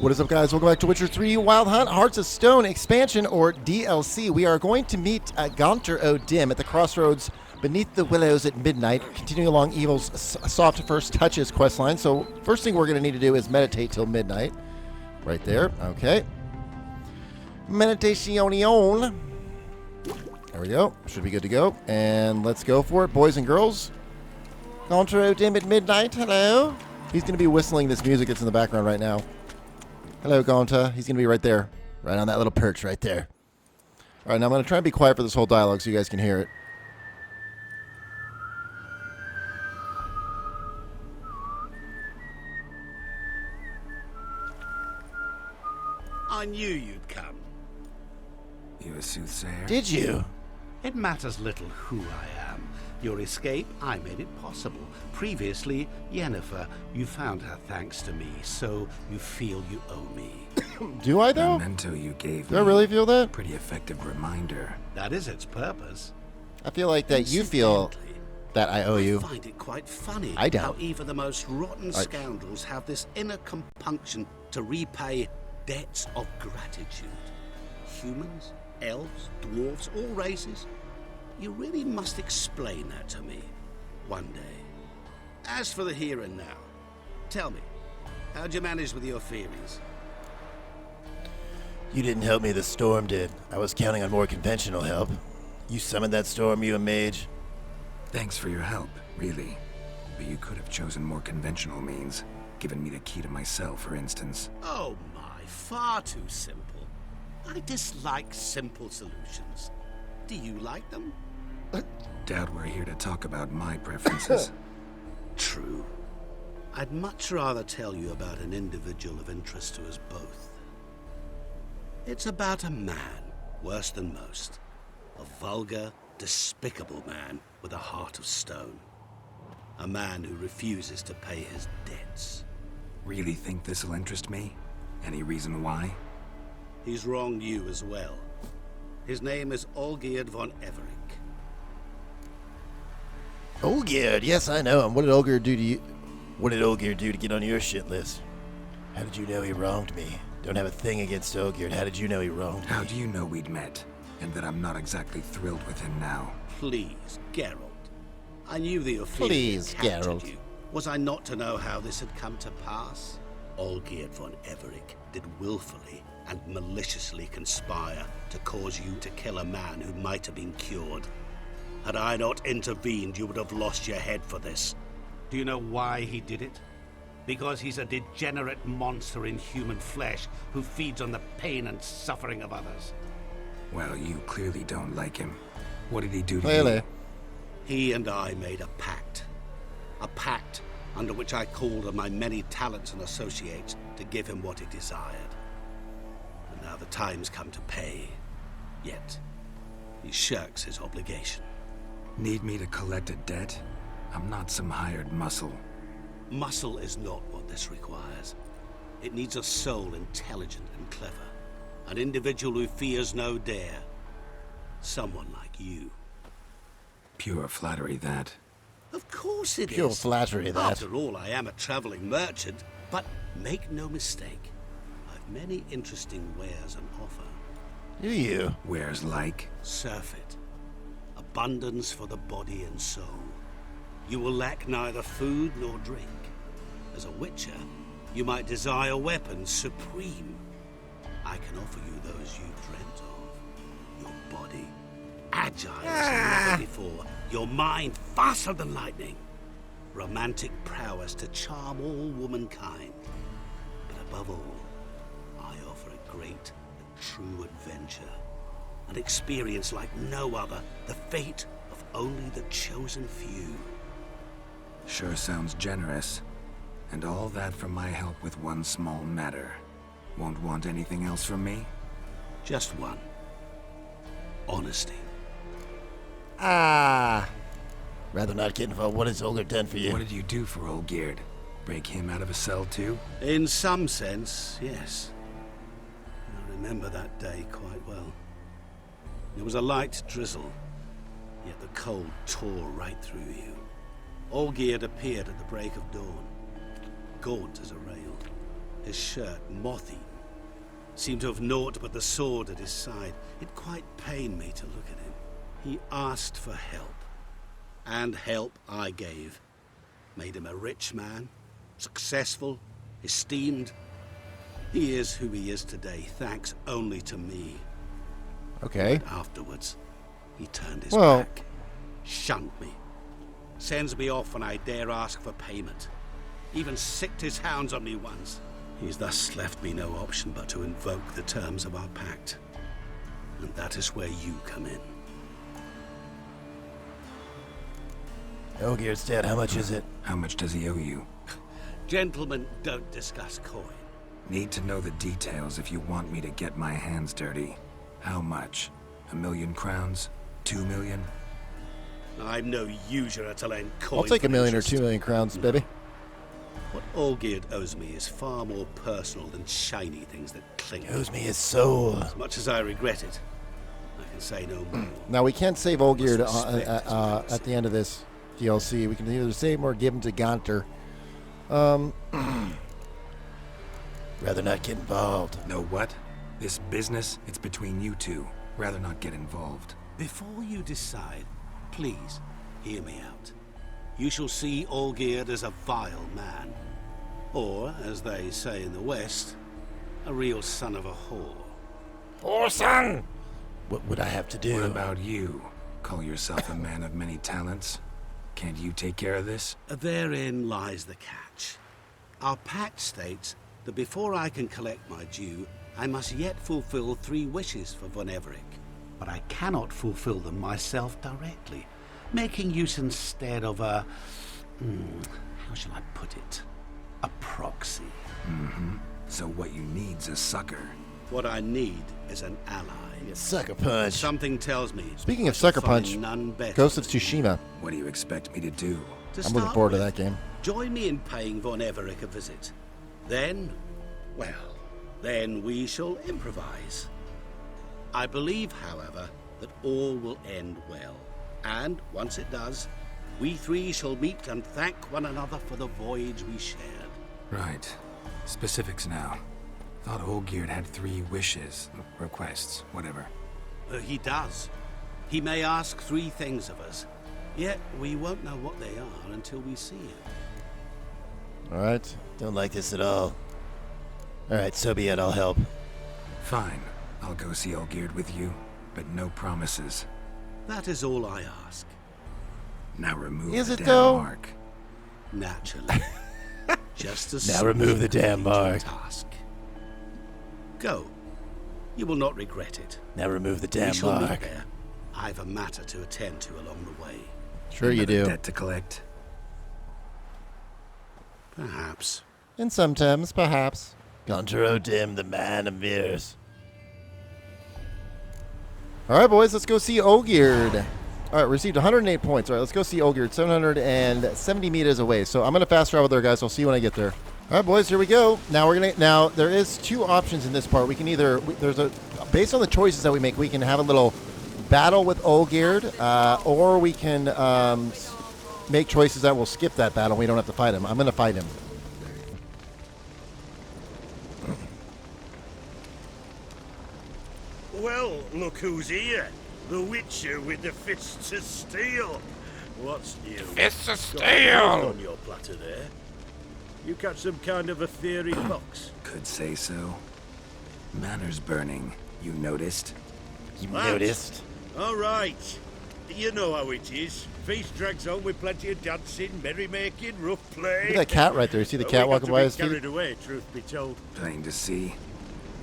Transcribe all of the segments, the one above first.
What is up, guys? Welcome back to Witcher 3 Wild Hunt Hearts of Stone expansion, or DLC. We are going to meet Gaunter O'Dim at the crossroads beneath the willows at midnight, continuing along Evil's soft first touches questline. So first thing we're going to need to do is meditate till midnight. Right there. Okay. Meditation. There we go. Should be good to go. And let's go for it, boys and girls. Gaunter O'Dim at midnight. Hello. He's going to be whistling this music that's in the background right now. Hello, Gaunter. He's going to be right there. Right on that little perch right there. All right, now I'm going to try and be quiet for this whole dialogue so you guys can hear it. I knew you'd come. You a soothsayer? Did you? It matters little who I am. Your escape, I made it possible. Previously, Yennefer, you found her thanks to me, so you feel you owe me. Do I, though? The memento you gave Do me. I really feel that? Pretty effective reminder. That is its purpose. I feel like that you feel that I owe you. I find it quite funny I don't. how even the most rotten scoundrels have this inner compunction to repay debts of gratitude. Humans, elves, dwarves, all races. You really must explain that to me one day. As for the here and now, tell me, how'd you manage with your theories? You didn't help me, the storm did. I was counting on more conventional help. You summoned that storm, you a mage. Thanks for your help, really. But you could have chosen more conventional means. Given me the key to my cell, for instance. Oh my, far too simple. I dislike simple solutions. Do you like them? Doubt we're here to talk about my preferences. True. I'd much rather tell you about an individual of interest to us both. It's about a man, worse than most. A vulgar, despicable man with a heart of stone. A man who refuses to pay his debts. Really think this'll interest me? Any reason why? He's wronged you as well. His name is Olgierd von Everec. Olgierd, yes, I know him. What did Olgierd do to you? What did Olgierd do to get on your shit list? How did you know he wronged me? Don't have a thing against Olgierd. How did you know he wronged me? How do you know we'd met? And that I'm not exactly thrilled with him now? Please, Geralt. I knew the Please, Ophelia captured Geralt. you. Was I not to know how this had come to pass? Olgierd von Everec did willfully and maliciously conspire to cause you to kill a man who might have been cured. Had I not intervened, you would have lost your head for this. Do you know why he did it? Because he's a degenerate monster in human flesh who feeds on the pain and suffering of others. Well, you clearly don't like him. What did he do to Clearly. you? He and I made a pact. A pact under which I called on my many talents and associates to give him what he desired. And now the time's come to pay. Yet, he shirks his obligation. Need me to collect a debt? I'm not some hired muscle. Muscle is not what this requires. It needs a soul intelligent and clever. An individual who fears no dare. Someone like you. Pure flattery, that. Of course it is. Pure flattery, that. After all, I am a traveling merchant. But make no mistake, I've many interesting wares on offer. Do you? Wares like? Surfeit. Abundance for the body and soul. You will lack neither food nor drink. As a witcher, you might desire weapons supreme. I can offer you those you dreamt of. Your body, agile as never before. Your mind, faster than lightning. Romantic prowess to charm all womankind. But above all, I offer a great and true adventure. An experience like no other, the fate of only the chosen few. Sure sounds generous. And all that for my help with one small matter. Won't want anything else from me? Just one. Honesty. Rather not get involved. What has Olgierd done for you? What did you do for Olgierd? Break him out of a cell too? In some sense, yes. I remember that day quite well. There was a light drizzle, yet the cold tore right through you. Olgierd appeared at the break of dawn, gaunt as a rail. his shirt moth-eaten, seemed to have naught but the sword at his side. It quite pained me to look at him. He asked for help, and help I gave. Made him a rich man, successful, esteemed. He is who he is today, thanks only to me. Okay. But afterwards, he turned his Well- back, shunned me, sends me off when I dare ask for payment. Even sicked his hounds on me once. He's thus left me no option but to invoke the terms of our pact. And that is where you come in. Olgierd's dead. How much is it? How much does he owe you? Gentlemen don't discuss coin. Need to know the details if you want me to get my hands dirty. How much? 1,000,000 crowns? 2 million? I'm no usurer to lend coin. I'll take for 1 million or interest. 2 million crowns, baby. What Olgierd owes me is far more personal than shiny things that cling. Owes me his soul. As much as I regret it, I can say no more. Now we can't save Olgierd Must respect his privacy. at the end of this DLC. We can either save him or give him to Gaunter. Rather not get involved. Know what? This business, it's between you two. Rather not get involved. Before you decide, please hear me out. You shall see Olgierd as a vile man. Or, as they say in the West, a real son of a whore. Poor son! What would I have to do? What about you? Call yourself a man of many talents? Can't you take care of this? Therein lies the catch. Our pact states that before I can collect my due, I must yet fulfill 3 wishes for von Everec. But I cannot fulfill them myself directly, making use instead of a... how shall I put it? A proxy. So what you need's a sucker. What I need is an ally. Sucker punch. Something tells me... Speaking of I shall Sucker find Punch, none better Ghost of than you. Tsushima. What do you expect me to do? To I'm looking start forward to with, that game. Join me in paying von Everec a visit. Then, well, then we shall improvise. I believe, however, that all will end well. And once it does, we 3 shall meet and thank one another for the voyage we shared. Right. Specifics now. Thought Olgierd had 3 wishes, requests, whatever. He does. He may ask 3 things of us, yet we won't know what they are until we see him. Alright. Don't like this at all. Alright, so be it. I'll help. Fine. I'll go see Olgierd with you, but no promises. That is all I ask. Now remove Is the it damn though? mark. Naturally. Just as Now soon remove the as I damn complete your mark. Task. Go. You will not regret it. Now remove the We damn shall meet mark. there. I've a matter to attend to along the way. Sure you Another do. debt to collect. Perhaps. And sometimes, perhaps. Gunter O'Dim, the man of mirrors. Alright, boys, let's go see Olgierd. Alright, received 108 points. Alright, let's go see Olgierd, 770 meters away. So I'm going to fast travel there, guys. I'll see you when I get there. Alright, boys, here we go. Now, there is 2 options in this part. We can either, based on the choices that we make, we can have a little battle with Olgierd, or we can make choices that will skip that battle. We don't have to fight him. I'm going to fight him. Well, look who's here. The Witcher with the fists of steel. What's new? Fists of Got steel! on your platter there. You catch some kind of a fiery fox. Could say so. Manners burning. You noticed? You What? noticed? All right. You know how it is. Feast drags on with plenty of dancing, merrymaking, rough play. Look at that cat right there. You see the We cat got walking to by be his feet? carried away, truth be told. Plain to see.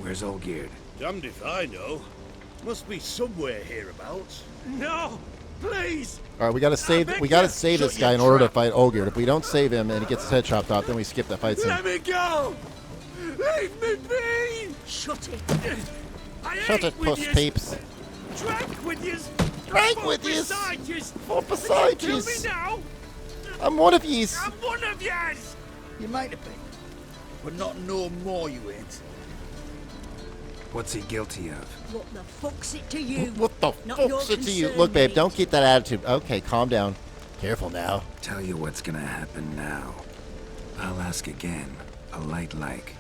Where's Olgierd? Damned if I know. Must be somewhere hereabouts. No, please. All right, we gotta save. beg We gotta ya, save shut this guy your in order to trap. fight Olgierd. If we don't save him and he gets his head chopped off, then we skip that fight scene. Let me go! Leave me be! Shut it! I Shut ain't it, with puss yous. peeps. Drank with yous! Drank Fought with yous. beside yous! Fought beside Kill me yous. now! I'm one of yous. I'm one of yous! You might have been, but not no more you ain't. What's he guilty of? What the fuck's it to you? What the Not fuck's your it to you? concern, Look, babe, mate. don't get that attitude. Okay, calm down. Careful now. Tell you what's gonna happen now. I'll ask again, polite like,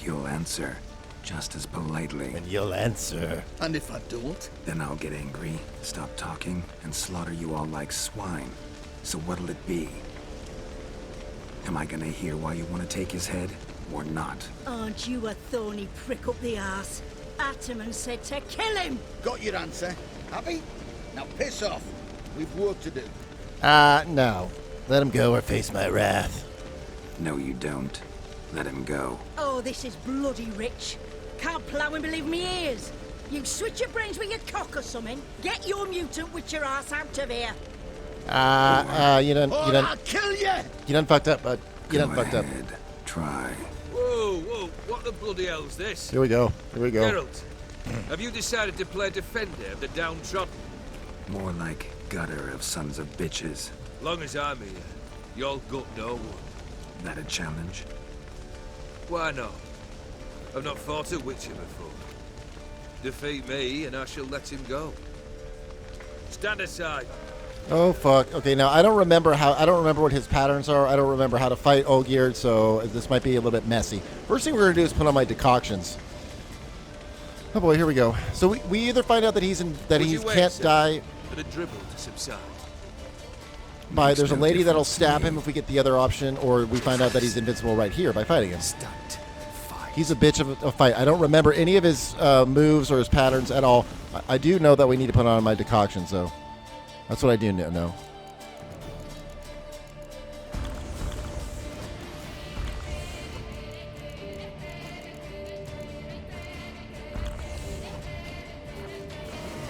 you'll answer, just as politely. And you'll answer. And if I don't? Then I'll get angry, stop talking, and slaughter you all like swine. So what'll it be? Am I gonna hear why you want to take his head, or not? Aren't you a thorny prick up the arse? Ataman said to kill him. Got your answer. Happy? Now piss off. We've work to do. No. Let him go or face my wrath. No, you don't. Let him go. Oh, this is bloody rich. Can't plough and believe me ears. You switch your brains with your cock or something. Get your mutant witcher ass out of here. I'll kill you! You done fucked up, bud. You done Go fucked up. ahead. Try. Whoa, what the bloody hell's this? Here we go. Geralt, have you decided to play defender of the downtrodden? More like gutter of sons of bitches. Long as I'm here, you'll gut no one. That a challenge? Why not? I've not fought a witcher before. Defeat me and I shall let him go. Stand aside. Oh fuck. Okay, now I don't remember what his patterns are. I don't remember how to fight Olgierd, so this might be a little bit messy. First thing we're gonna do is put on my decoctions. Oh boy, here we go. So we either find out that he can't die For the dribble to subside. by Makes there's a no lady that'll difference to stab me. him if we get the other option, or we find out that he's invincible right here by fighting him. Stunt. Fight. He's a bitch of a fight. I don't remember any of his moves or his patterns at all. I do know that we need to put on my decoctions, though. That's what I do know.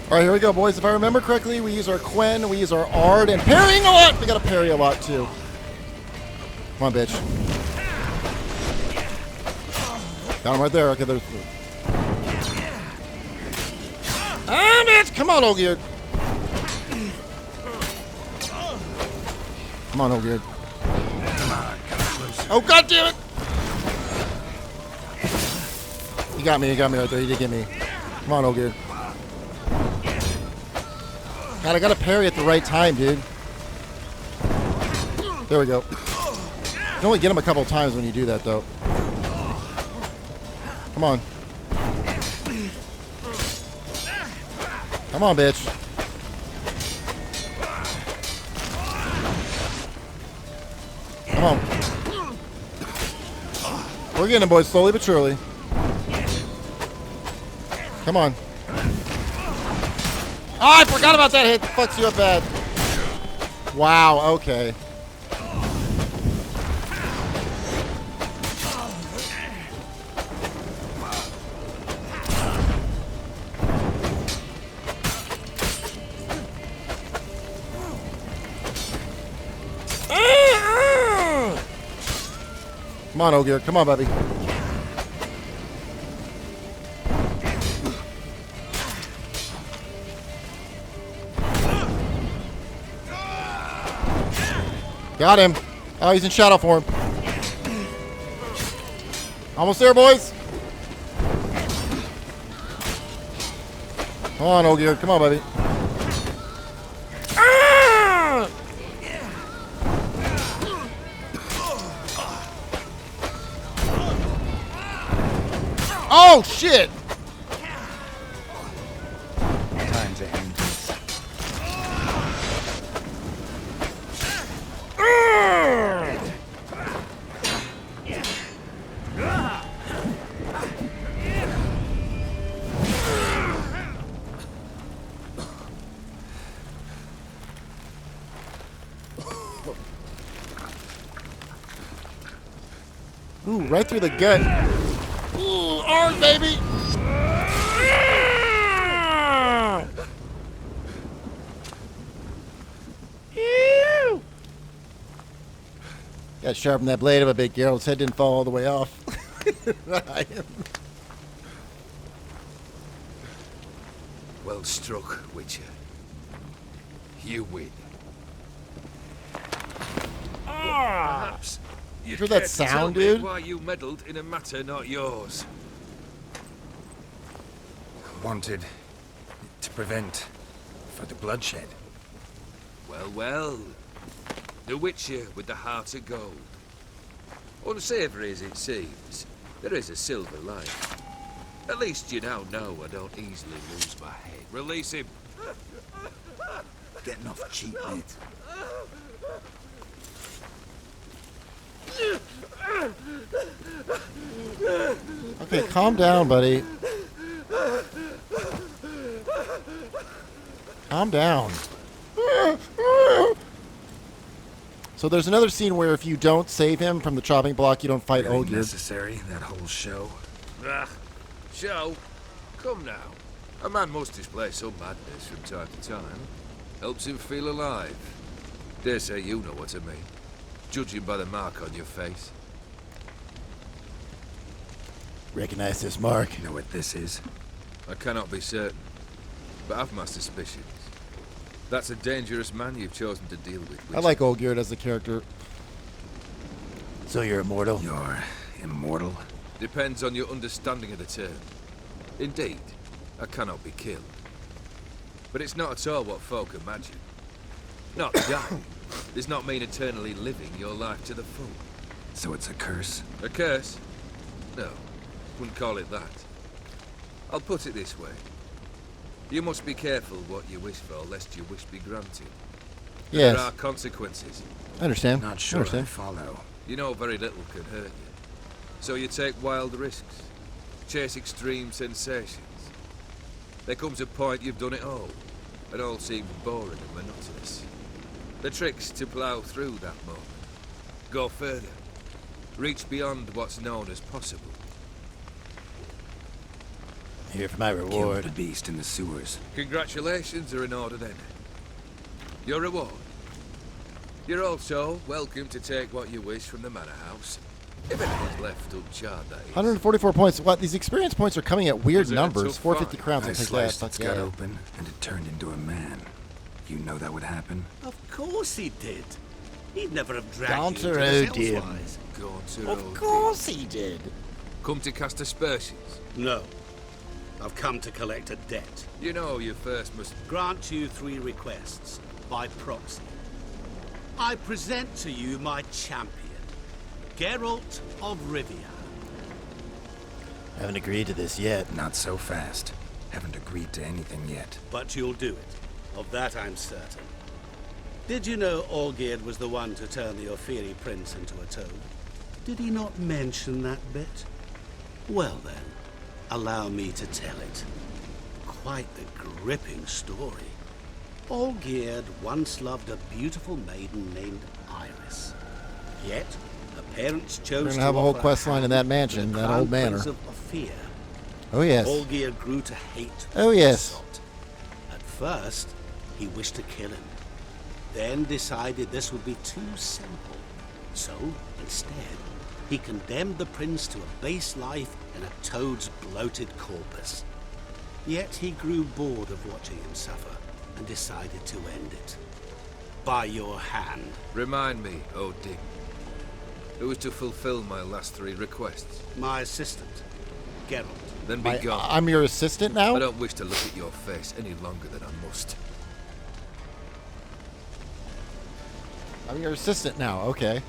All right, here we go, boys. If I remember correctly, we use our Quen, we use our Ard, and parrying a lot. We got to parry a lot, too. Come on, bitch. Got him right there. Okay, there's... bitch! Come on, Olgierd. Come on, Olgierd. Oh, God damn it! He got me right there. He did get me. Come on, Olgierd. God, I gotta parry at the right time, dude. There we go. You can only get him a couple times when you do that, though. Come on. Come on, bitch. Come on. We're getting him, boys, slowly but surely. Come on. Oh, I forgot about that hit. Fucks you up bad. Wow, okay. Come on, Olgierd. Come on, baby. Got him. Oh, he's in shadow form. Almost there, boys. Come on, Olgierd. Come on, baby. Ah! Oh, shit. Time to end this. Ooh, right through the gut. Ooh, Ard, baby. Ew. Got to sharpen that blade of a bit. Geralt's head didn't fall all the way off. Well struck, Witcher. You win. Perhaps you'd heard that care to tell sound, me dude? why you meddled in a matter not yours. Wanted to prevent further bloodshed. Well. The Witcher with the heart of gold. Unsavoury as it seems, There is a silver lining. At least you now know I don't easily lose my head. Release him. Getting off cheap, mate. Okay, calm down, buddy. Calm down. So there's another scene where if you don't save him from the chopping block, you don't fight Really Olgierd. necessary, that whole show? Ah, show? Come now. A man must display some madness from time to time. Helps him feel alive. Dare say you know what I mean. Judging by the mark on your face. Recognize this mark. Know what this is? I cannot be certain, but I've my suspicions. That's a dangerous man you've chosen to deal with. I like Olgierd as a character. So you're immortal? You're immortal? Depends on your understanding of the term. Indeed, I cannot be killed. But it's not at all what folk imagine. Not dying does not mean eternally living your life to the full. So it's a curse? A curse? No, wouldn't call it that. I'll put it this way. You must be careful what you wish for, lest your wish be granted. Yes. There are consequences. I understand. Not sure I understand. follow. You know very little can hurt you. So you take wild risks. Chase extreme sensations. There comes a point you've done it all. It all seems boring and monotonous. The trick's to plough through that moment. Go further. Reach beyond what's known as possible. Here for my Killed reward. the beast in the sewers. Congratulations are in order then. Your reward. You're also welcome to take what you wish from the manor house. If anyone's left uncharred, that is. 144 points. What? These experience points are coming at weird Was it a numbers. tough 450 fight? crowns. I I'll take that. sliced Fuck its gut yeah. open, and it turned into a man. You know that would happen? Of course he did. He'd never have dragged Gone you to into this Odim. elsewise. Go on to Of Olgierd. course he did. Come to cast aspersions. No. I've come to collect a debt. You know you first must... Grant you 3 requests by proxy. I present to you my champion, Geralt of Rivia. Haven't agreed to this yet. Not so fast. Haven't agreed to anything yet. But you'll do it. Of that I'm certain. Did you know Olgierd was the one to turn the Ophiri prince into a toad? Did he not mention that bit? Well then, allow me to tell it. Quite the gripping story. Olgierd once loved a beautiful maiden named Iris. Yet, her parents chose We're to gonna have a whole offer quest line in that hand mansion, to the that Crown old manor. Prince of Ophir. Oh yes. Olgierd grew to hate Oh, yes. assault. At first, he wished to kill him. Then decided this would be too simple. So, instead, he condemned the prince to a base life in a toad's bloated corpus. Yet he grew bored of watching him suffer and decided to end it. By your hand. Remind me, Odin. Who was to fulfill my last 3 requests? My assistant, Geralt. Then be gone. I'm your assistant I now? don't wish to look at your face any longer than I must. I'm your assistant now. Okay.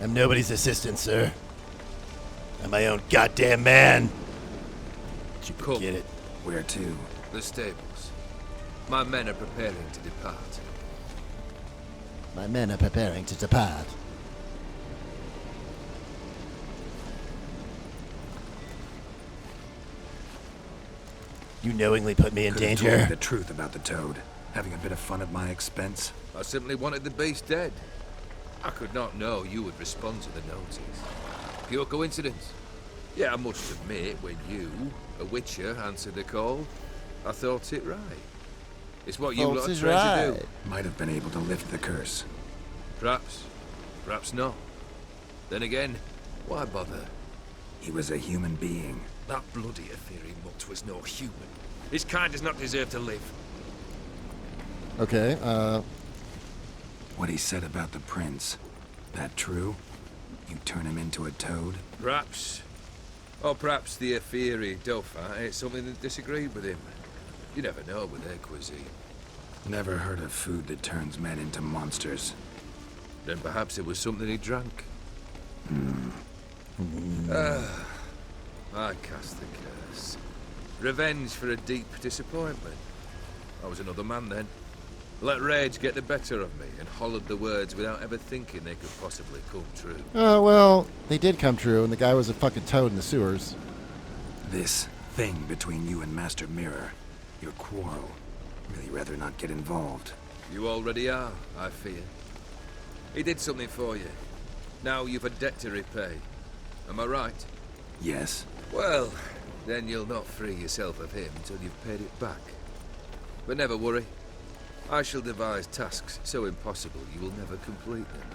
I'm nobody's assistant, sir. I'm my own goddamn man. Did you Come. get it? Where to? The stables. My men are preparing to depart. My men are preparing to depart. You knowingly put me in Could've told me danger. the truth about the toad. Having a bit of fun at my expense. I simply wanted the beast dead. I could not know you would respond to the notice. Pure coincidence. Yeah, I must admit, when you, a witcher, answered the call, I thought it right. It's what you Thoughts lot are is trying to right. do. Might have been able to lift the curse. Perhaps. Perhaps not. Then again, why bother? He was a human being. That bloody Ophiri mutt was no human. His kind does not deserve to live. Okay, What he said about the prince. That true? You turn him into a toad? Perhaps. Or perhaps the Ophiri Dauphin ate something that disagreed with him. You never know with their cuisine. Never heard of food that turns men into monsters. Then perhaps it was something he drank. I cast the curse. Revenge for a deep disappointment. I was another man then. Let rage get the better of me and hollered the words without ever thinking they could possibly come true. Oh, well, they did come true, and the guy was a fucking toad in the sewers. This thing between you and Master Mirror, your quarrel, really rather not get involved. You already are, I fear. He did something for you. Now you've a debt to repay. Am I right? Yes. Well, then you'll not free yourself of him until you've paid it back. But never worry. I shall devise tasks so impossible you will never complete them.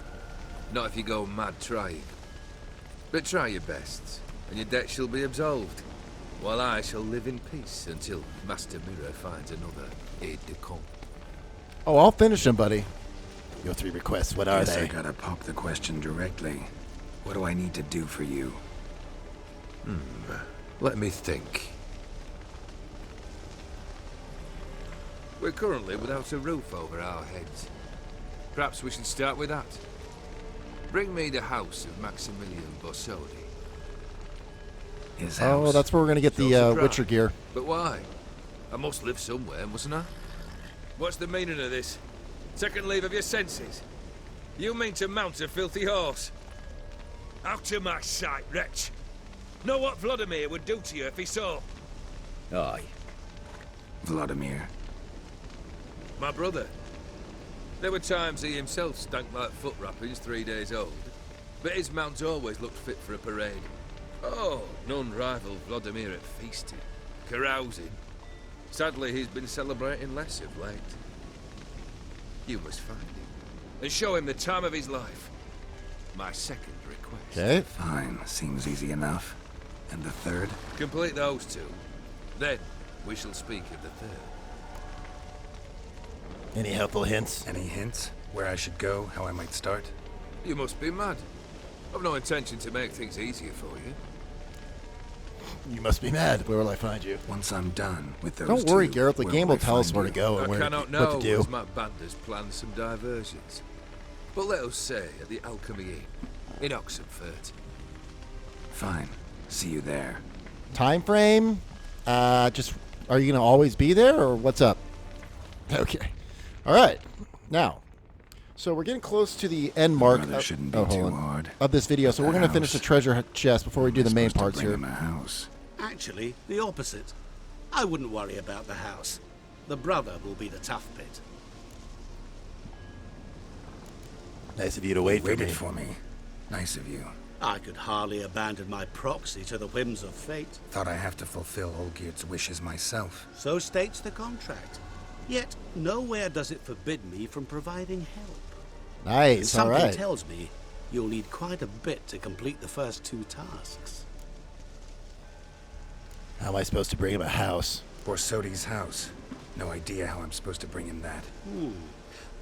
Not if you go mad trying. But try your best, and your debt shall be absolved, while I shall live in peace until Master Mirror finds another aide-de-camp. Oh, I'll finish them, buddy. Your 3 requests, what are Guess they? I gotta pop the question directly. What do I need to do for you? Let me think. We're currently without a roof over our heads. Perhaps we should start with that. Bring me the house of Maximilian Borsodi. His house. Oh, that's where we're going to get No the surprise. Witcher gear. But why? I must live somewhere, mustn't I? What's the meaning of this? Second leave of your senses? You mean to mount a filthy horse? Out of my sight, wretch! Know what Vladimir would do to you if he saw? Aye. Vladimir. My brother. There were times he himself stank like foot wrappings 3 days old, but his mount always looked fit for a parade. Oh, none rival Vladimir at feasting, carousing. Sadly, he's been celebrating less of late. You must find him, and show him the time of his life. My second request. Okay. Fine. Seems easy enough. And the third? Complete those 2. Then, we shall speak of the third. Any helpful hints? Any hints? Where I should go? How I might start? You must be mad. I've no intention to make things easier for you. You must be mad. Where will I find you? Once I'm done with those Don't worry, two, Geralt. The where game will will I tell us find where you? to go I and where cannot what know to do. as my banders planned some diversions. But let us say at the Alchemy Inn, in Oxenfurt. Fine. See you there. Time frame? Just, are you going to always be there, or what's up? Okay. All right. Now, so we're getting close to the end mark Brother of, shouldn't be hold too on, hard. of this video. So we're going to finish the house. treasure chest before we do the main Supposed parts to bring here. him a house. Actually, the opposite. I wouldn't worry about the house. The brother will be the tough bit. Nice of you to wait for Waited me. for me. Nice of you. I could hardly abandon my proxy to the whims of fate. Thought I have to fulfill Olgierd's wishes myself. So states the contract. Yet, nowhere does it forbid me from providing help. And Nice. All something right. tells me you'll need quite a bit to complete the first 2 tasks. How am I supposed to bring him a house? Borsodi's house. No idea how I'm supposed to bring him that.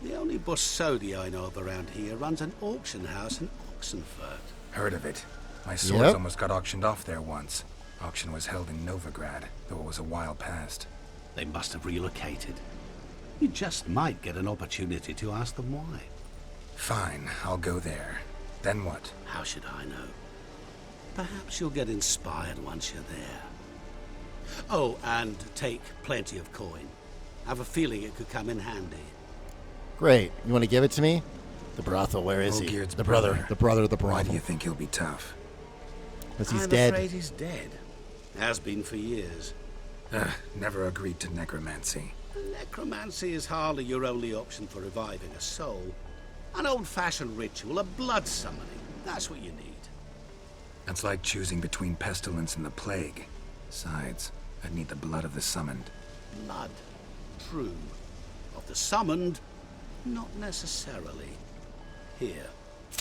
The only Borsodi I know of around here runs an auction house in Oxenfurt. Heard of it. My swords Yep. almost got auctioned off there once. Auction was held in Novigrad, though it was a while past. They must have relocated. You just might get an opportunity to ask them why. Fine, I'll go there. Then what? How should I know? Perhaps you'll get inspired once you're there. Oh, and take plenty of coin. Have a feeling it could come in handy. Great. You want to give it to me? The brothel, where is he? Olgierd's The brother. The brother of the Why do brothel. you think he'll be tough? Because he's I'm dead. afraid he's dead. Has been for years. Never agreed to necromancy. Necromancy is hardly your only option for reviving a soul. An old-fashioned ritual, a blood summoning. That's what you need. That's like choosing between pestilence and the plague. Besides, I'd need the blood of the summoned. Blood. True. Of the summoned, not necessarily. Here.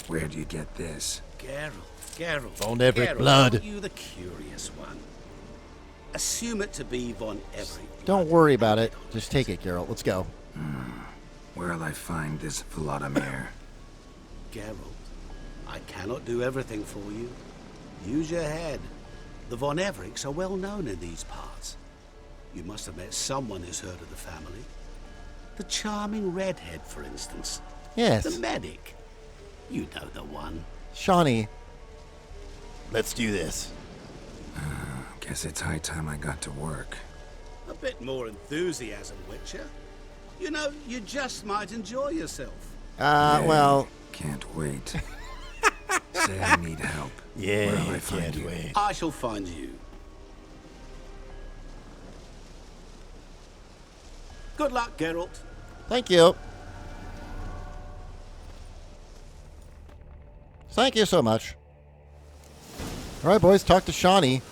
Where'd you get this? Geralt. Von Everec Geralt, blood. aren't you the curious one? Assume it to be Von Everec. Don't worry about it. Just take it, Geralt. Let's go. Where'll I find this Vladimir? Geralt, I cannot do everything for you. Use your head. The Von Everecs are well known in these parts. You must have met someone who's heard of the family. The charming redhead, for instance. Yes. The medic. You know the one. Shawnee, let's do this. Guess it's high time I got to work. A bit more enthusiasm, Witcher. You know, you just might enjoy yourself. Well, Can't wait. Say I need help. yeah, Where'll I find can't you? wait. I shall find you. Good luck, Geralt. Thank you. Thank you so much. All right, boys, talk to Shawnee.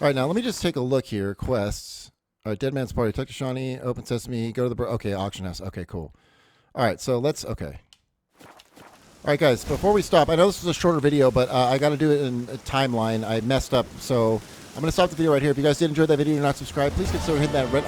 All right, now let me just take a look here. Quests. All right, Dead Man's Party. Talk to Shawnee. Open Sesame. Go to the... Okay, auction house. Okay, cool. All right, so let's... Okay. All right, guys, before we stop, I know this is a shorter video, but I got to do it in a timeline. I messed up, so I'm going to stop the video right here. If you guys did enjoy that video and you're not subscribed, please consider hitting that red...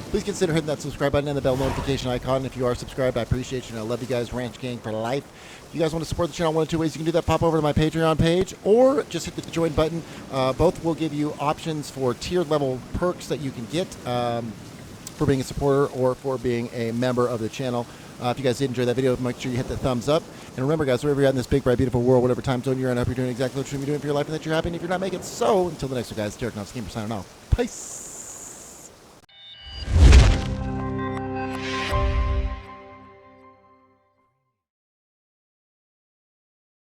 Please consider hitting that subscribe button and the bell notification icon. If you are subscribed, I appreciate you, and I love you guys. Ranch Gang for life. If you guys want to support the channel one of two ways, you can do that. Pop over to my Patreon page, or just hit the join button. Both will give you options for tiered level perks that you can get for being a supporter or for being a member of the channel. If you guys did enjoy that video, make sure you hit the thumbs up. And remember, guys, wherever you're at in this big, bright, beautiful world, whatever time zone you're in, I hope you're doing exactly what you should be doing for your life and that you're happy. And if you're not, make it so. Until the next one, guys, Derek Knopf's Gamer signing off. Peace.